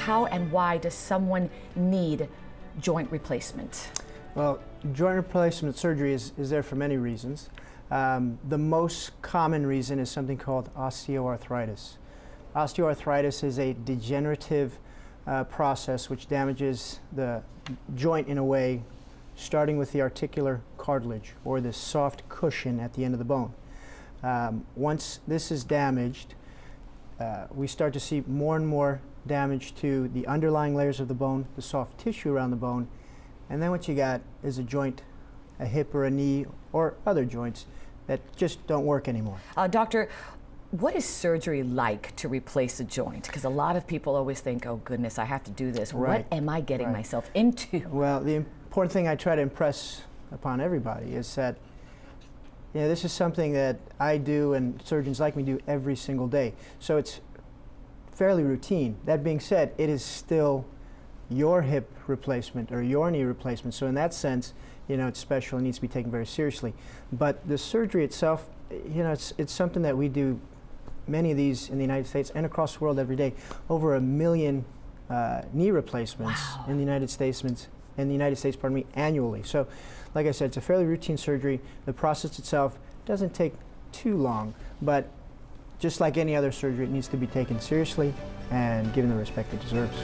how and why does someone need joint replacement? Well, joint replacement surgery is there for many reasons. The most common reason is something called osteoarthritis. Osteoarthritis is a degenerative process which damages the joint in a way, starting with the articular cartilage, or the soft cushion at the end of the bone. Once this is damaged, we start to see more and more damage to the underlying layers of the bone, the soft tissue around the bone, and then what you got is a joint, a hip or a knee or other joints that just don't work anymore. Doctor, what is surgery like to replace a joint? Because a lot of people always think, oh goodness, I have to do this. Right. What am I getting myself into? Well, the important thing I try to impress upon everybody is that this is something that I do and surgeons like me do every single day. So it's fairly routine. That being said, it is still your hip replacement or your knee replacement. So in that sense, it's special and needs to be taken very seriously. But the surgery itself, it's something that we do many of these in the United States and across the world every day. Over 1 million knee replacements in the United States, annually. So, like I said, it's a fairly routine surgery. The process itself doesn't take too long, but just like any other surgery, it needs to be taken seriously and given the respect it deserves.